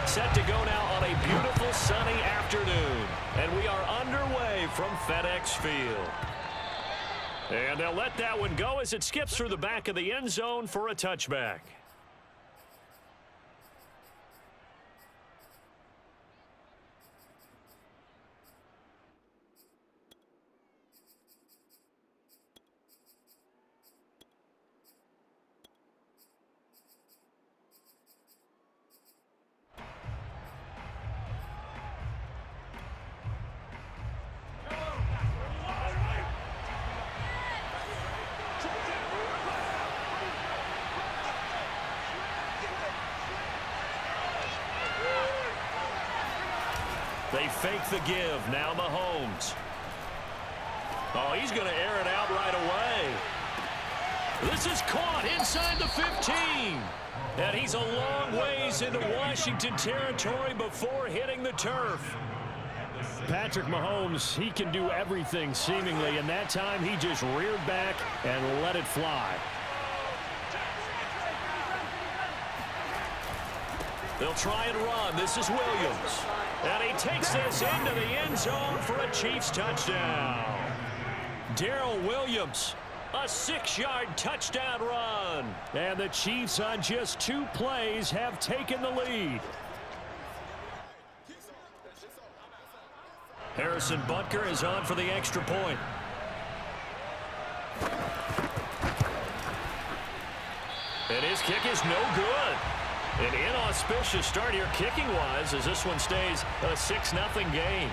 Set to go now on a beautiful sunny afternoon. And we are underway from FedEx Field. And they'll let that one go as it skips through the back of the end zone for a touchback. They fake the give. Now Mahomes. Oh, he's going to air it out right away. This is caught inside the 15. And he's a long ways into Washington territory before hitting the turf. Patrick Mahomes, he can do everything seemingly, and that time he just reared back and let it fly. They'll try and run. This is Williams. And he takes this into the end zone for a Chiefs touchdown. Darrell Williams, a 6-yard touchdown run. And the Chiefs on just 2 plays have taken the lead. Harrison Butker is on for the extra point. And his kick is no good. An inauspicious start here kicking-wise as this one stays a 6-0 game.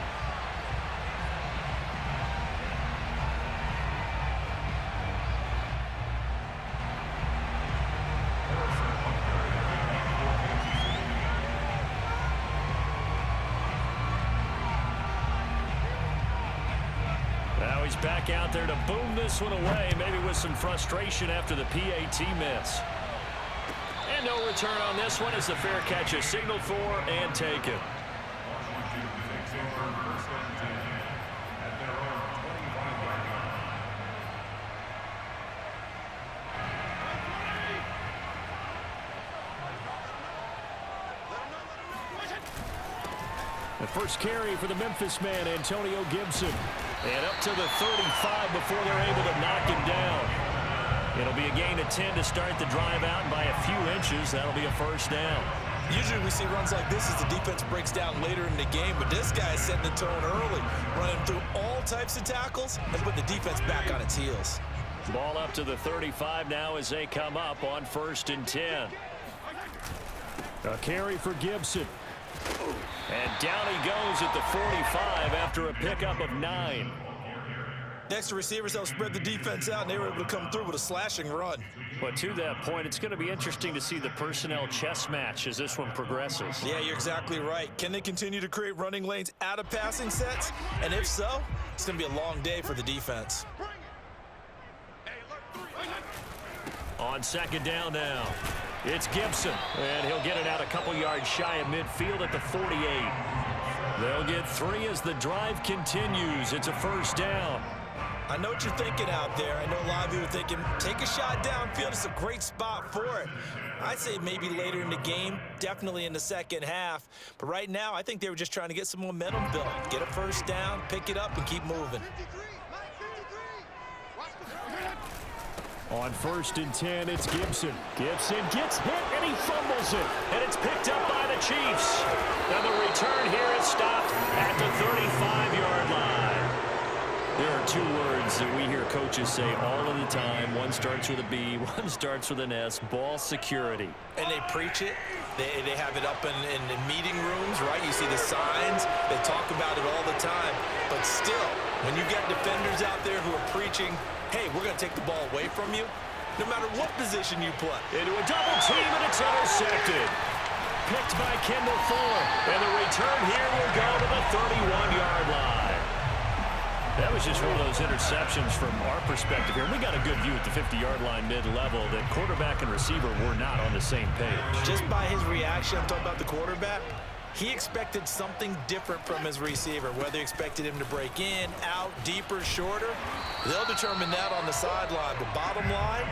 Now he's back out there to boom this one away, maybe with some frustration after the PAT miss. And no return on this one as the fair catch is signaled for and taken. The first carry for the Memphis man, Antonio Gibson. And up to the 35 before they're able to knock him down. It'll be a gain of 10 to start the drive out, and by a few inches, that'll be a first down. Usually we see runs like this as the defense breaks down later in the game, but this guy is setting the tone early, running through all types of tackles and putting the defense back on its heels. Ball up to the 35 now as they come up on 1st and 10. A carry for Gibson. And down he goes at the 45 after a pickup of 9. Next to receivers, they'll spread the defense out, and they were able to come through with a slashing run. But to that point, it's going to be interesting to see the personnel chess match as this one progresses. Yeah, you're exactly right. Can they continue to create running lanes out of passing sets? And if so, it's going to be a long day for the defense. On 2nd down now, it's Gibson. And he'll get it out a couple yards shy of midfield at the 48. They'll get 3 as the drive continues. It's a first down. I know what you're thinking out there. I know a lot of you are thinking, take a shot downfield. It's a great spot for it. I'd say maybe later in the game, definitely in the second half. But right now, I think they were just trying to get some momentum built. Get a first down, pick it up, and keep moving. On 1st and 10, it's Gibson. Gibson gets hit, and he fumbles it. And it's picked up by the Chiefs. And the return here is stopped at the 35-yard line. There are 2 words that we hear coaches say all of the time. One starts with a B, one starts with an S, ball security. And they preach it. They have it up in meeting rooms, right? You see the signs. They talk about it all the time. But still, when you get defenders out there who are preaching, hey, we're going to take the ball away from you, no matter what position you play. Into a double team, and it's intercepted. Picked by Kendall Fuller. And the return here will go to the 31-yard line. That was just one of those interceptions from our perspective here. We got a good view at the 50-yard line mid-level that quarterback and receiver were not on the same page. Just by his reaction, I'm talking about the quarterback, he expected something different from his receiver, whether he expected him to break in, out, deeper, shorter. They'll determine that on the sideline. But bottom line,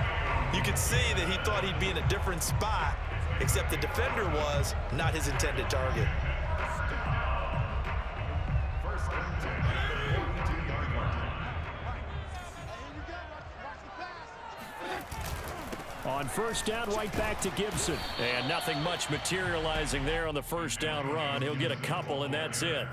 you could see that he thought he'd be in a different spot, except the defender was not his intended target. On first down, right back to Gibson. And nothing much materializing there on the first down run. He'll get a couple, and that's it.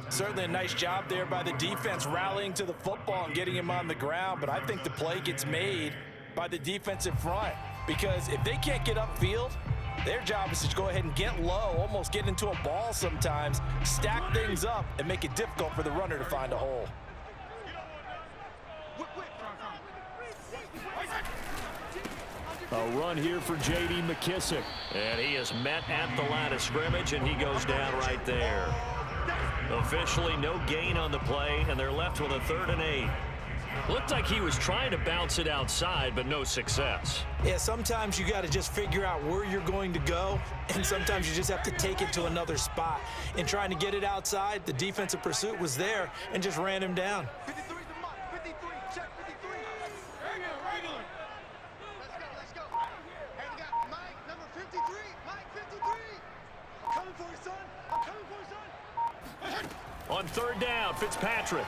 Certainly a nice job there by the defense rallying to the football and getting him on the ground, but I think the play gets made by the defensive front because if they can't get upfield, their job is to go ahead and get low, almost get into a ball sometimes, stack things up, and make it difficult for the runner to find a hole. A run here for J.D. McKissick. And he is met at the line of scrimmage, and he goes down right there. Officially no gain on the play, and they're left with a 3rd and 8. Looked like he was trying to bounce it outside, but no success. Yeah, sometimes you got to just figure out where you're going to go, and sometimes you just have to take it to another spot. In trying to get it outside, the defensive pursuit was there and just ran him down. 53 to Mike, 53, check 53. Regular. Let's go. Hey, we got Mike, number 53. Mike, 53. I'm coming for you, son. On 3rd down, Fitzpatrick.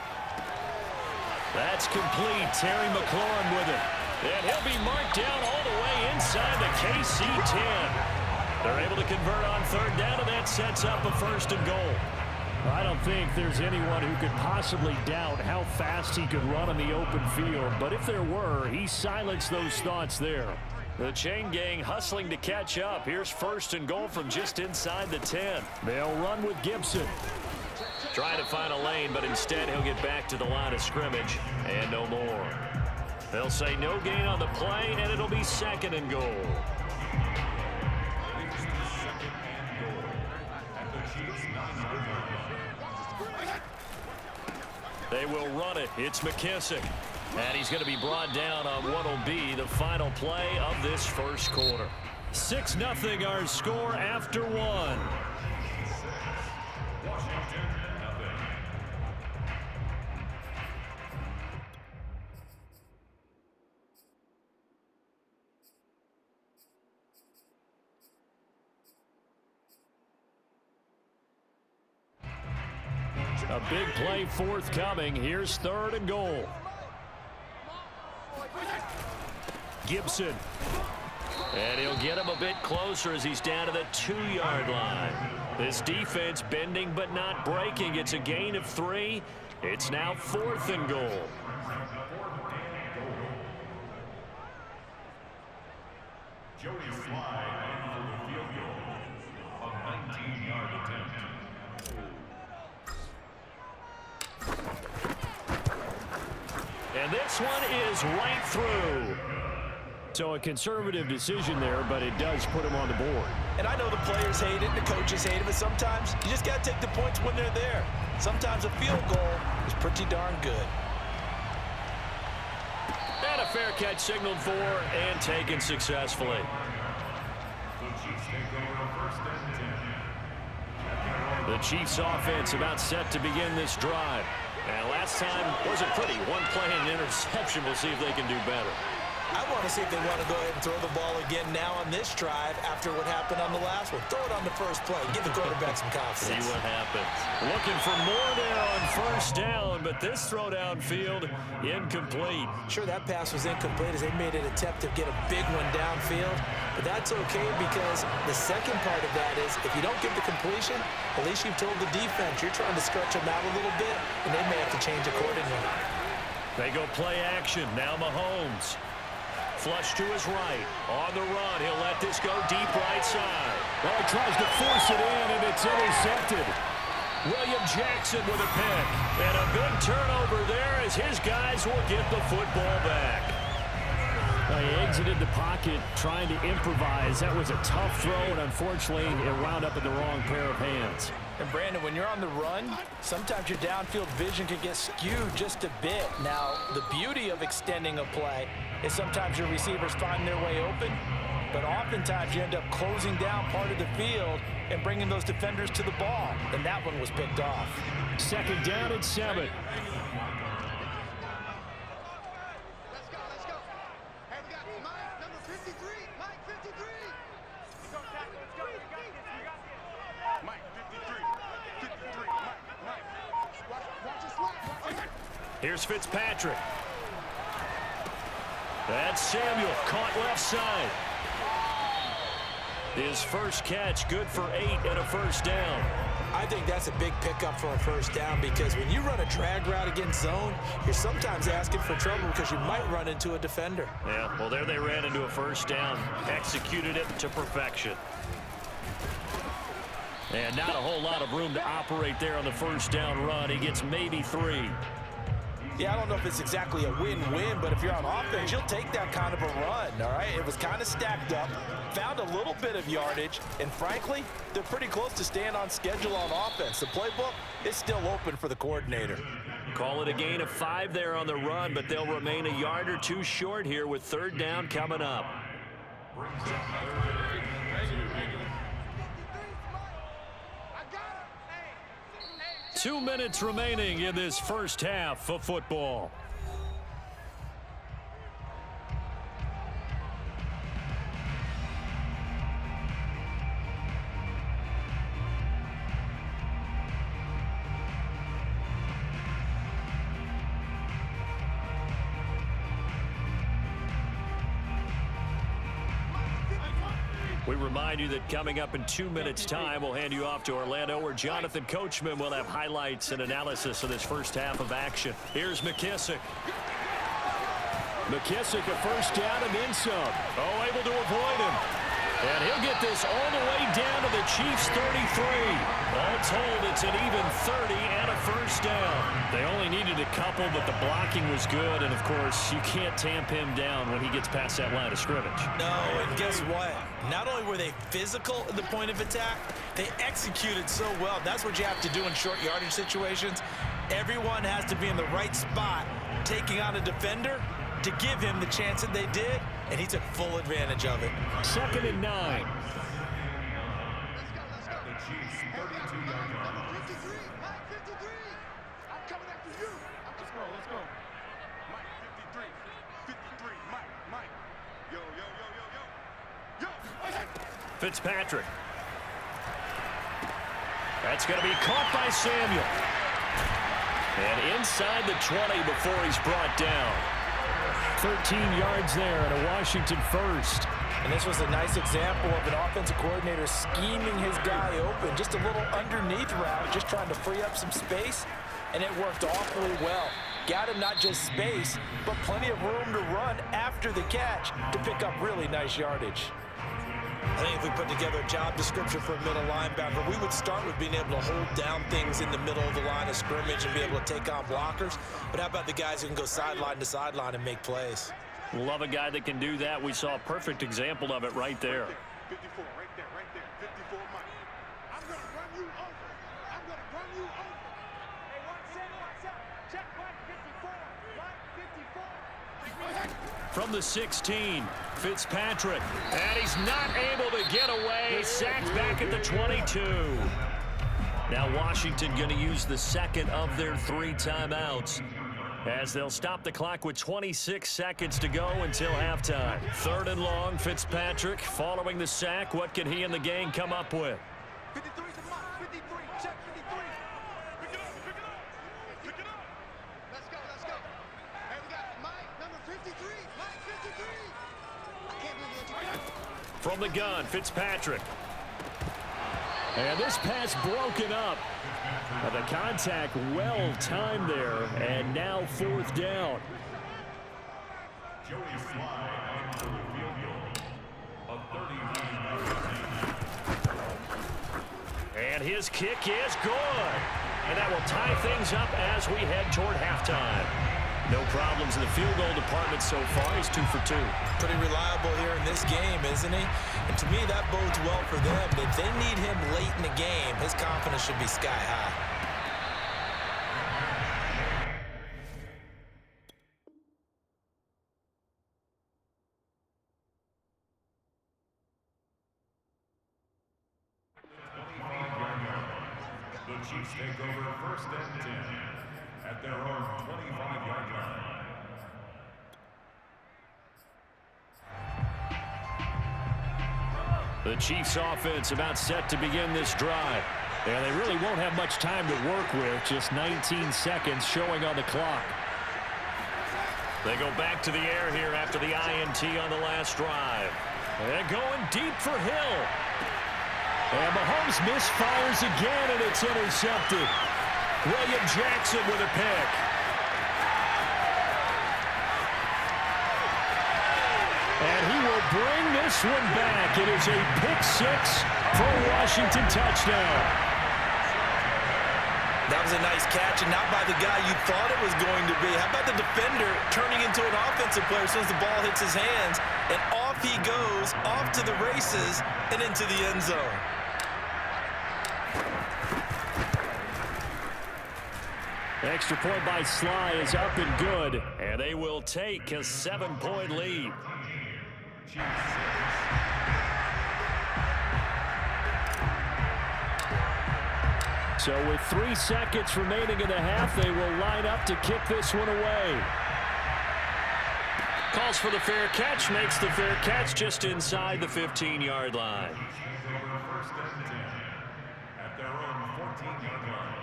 That's complete. Terry McLaurin with it. And he'll be marked down all the way inside the KC 10. They're able to convert on 3rd down, and that sets up a 1st and goal. I don't think there's anyone who could possibly doubt how fast he could run on the open field. But if there were, he silenced those thoughts there. The chain gang hustling to catch up. Here's 1st and goal from just inside the 10. They'll run with Gibson. Trying to find a lane, but instead he'll get back to the line of scrimmage and no more. They'll say no gain on the play, and it'll be 2nd and goal. They will run it. It's McKissick. And he's going to be brought down on what will be the final play of this 1st quarter. 6-0 our score after 1. A big play forthcoming. Here's 3rd and goal. Gibson. And he'll get him a bit closer as he's down to the 2-yard line. This defense bending but not breaking. It's a gain of 3. It's now 4th and goal. Joey Slide for the field goal. A 19-yard attempt. And this one is right through. So a conservative decision there, but it does put him on the board. And I know the players hate it, the coaches hate it, but sometimes you just got to take the points when they're there. Sometimes a field goal is pretty darn good. And a fair catch signaled for and taken successfully. The Chiefs offense about set to begin this drive. And last time wasn't pretty. One play and an interception. We'll see if they can do better. I want to see if they want to go ahead and throw the ball again now on this drive after what happened on the last one. Throw it on the first play. Give the quarterback some confidence. See what happens. Looking for more there on 1st down, but this throw downfield incomplete. Sure, that pass was incomplete as they made an attempt to get a big one downfield. But that's okay because the second part of that is if you don't get the completion, at least you've told the defense you're trying to stretch them out a little bit, and they may have to change accordingly. They go play action. Now Mahomes. Flush to his right. On the run, he'll let this go deep right side. Well, he tries to force it in, and it's intercepted. William Jackson with a pick. And a big turnover there as his guys will get the football back. Well, he exited the pocket trying to improvise. That was a tough throw, and unfortunately, it wound up in the wrong pair of hands. And Brandon, when you're on the run, sometimes your downfield vision can get skewed just a bit. Now, the beauty of extending a play is sometimes your receivers find their way open, but oftentimes you end up closing down part of the field and bringing those defenders to the ball, and that one was picked off. 2nd down and 7. Let's go. Hey, we got Mike, number 53. Mike, 53. Here's Fitzpatrick. That's Samuel, caught left side. His first catch, good for 8 and a first down. I think that's a big pickup for a first down because when you run a drag route against zone, you're sometimes asking for trouble because you might run into a defender. Yeah, well, there they ran into a first down, executed it to perfection. And not a whole lot of room to operate there on the first down run. He gets maybe 3. Yeah, I don't know if it's exactly a win-win, but if you're on offense, you'll take that kind of a run, all right? It was kind of stacked up, found a little bit of yardage, and frankly, they're pretty close to staying on schedule on offense. The playbook is still open for the coordinator. Call it a gain of 5 there on the run, but they'll remain a yard or 2 short here with third down coming up. 2 minutes remaining in this first half of football. We remind you that coming up in 2 minutes' time, we'll hand you off to Orlando, where Jonathan Coachman will have highlights and analysis of this first half of action. Here's McKissick. McKissick, a first down and then some. Oh, able to avoid him. And he'll get this all the way down to the Chiefs' 33. All told, it's an even 30 and a first down. They only needed a couple, but the blocking was good. And, of course, you can't tamp him down when he gets past that line of scrimmage. No, and guess what? Not only were they physical at the point of attack, they executed so well. That's what you have to do in short yardage situations. Everyone has to be in the right spot, taking on a defender to give him the chance that they did, and he took full advantage of it. 2nd and 9. Let's go. The Chiefs' 32-yard line. 53, Mike 53. I'm coming after you. Let's go. Mike 53, Mike. Yo. Fitzpatrick. That's going to be caught by Samuel. And inside the 20 before he's brought down. 13 yards there and a Washington first. And this was a nice example of an offensive coordinator scheming his guy open. Just a little underneath route, just trying to free up some space, and it worked awfully well. Got him not just space, but plenty of room to run after the catch to pick up really nice yardage. I think if we put together a job description for a middle linebacker, we would start with being able to hold down things in the middle of the line of scrimmage and be able to take on blockers. But how about the guys who can go sideline to sideline and make plays? Love a guy that can do that. We saw a perfect example of it right there. 54, right there. 54, Mike. I'm going to run you over. Hey, watch out. Check Mike 54. From the 16, Fitzpatrick. And he's not able to get away. Sacked back at the 22. Now Washington going to use the second of their 3 timeouts, as they'll stop the clock with 26 seconds to go until halftime. 3rd and long, Fitzpatrick following the sack. What can he and the gang come up with? 53 to Mike 53. Check 53. Pick it up. Let's go. Hey, we got Mike, number 53. Mike 53. I can't believe you. From the gun, Fitzpatrick. And this pass broken up. The contact well timed there, and now 4th down. Joey Slye for the field goal. A 39-yard. And his kick is good. And that will tie things up as we head toward halftime. No problems in the field goal department so far. He's 2 for 2. Pretty reliable here in this game, isn't he? And to me, that bodes well for them. If they need him late in the game, his confidence should be sky high. The Chiefs take over 1st and 10 at their own 25-yard line. The Chiefs offense about set to begin this drive. And they really won't have much time to work with. Just 19 seconds showing on the clock. They go back to the air here after the INT on the last drive. And going deep for Hill. And Mahomes misfires again, and it's intercepted. William Jackson with a pick. And he will bring this one back. It is a pick six for a Washington touchdown. That was a nice catch, and not by the guy you thought it was going to be. How about the defender turning into an offensive player as soon as the ball hits his hands, and off he goes, off to the races, and into the end zone. Extra point by Sly is up and good. And they will take a 7-point lead. So with 3 seconds remaining in the half, they will line up to kick this one away. Calls for the fair catch, makes the fair catch just inside the 15-yard line. First and 10 at their own 14-yard line.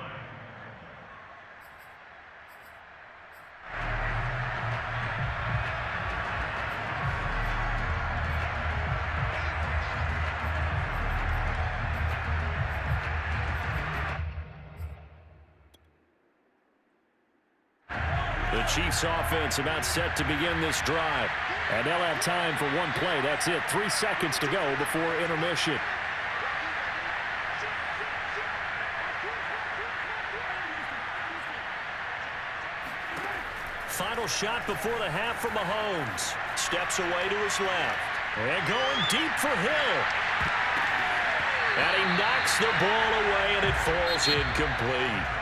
The Chiefs offense about set to begin this drive. And they'll have time for one play. That's it. 3 seconds to go before intermission. Final shot before the half from Mahomes. Steps away to his left. And going deep for Hill. And he knocks the ball away, and it falls incomplete.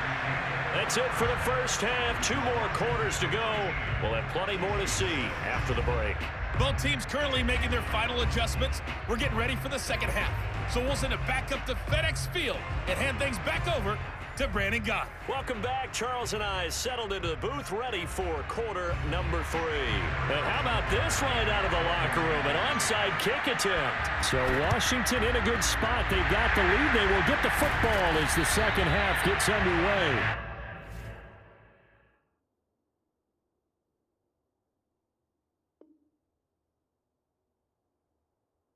That's it for the first half. 2 more quarters to go. We'll have plenty more to see after the break. Both teams currently making their final adjustments. We're getting ready for the second half. So we'll send it back up to FedEx Field and hand things back over to Brandon Gott. Welcome back. Charles and I settled into the booth ready for quarter number 3. And how about this right out of the locker room? An onside kick attempt. So Washington in a good spot. They've got the lead. They will get the football as the second half gets underway.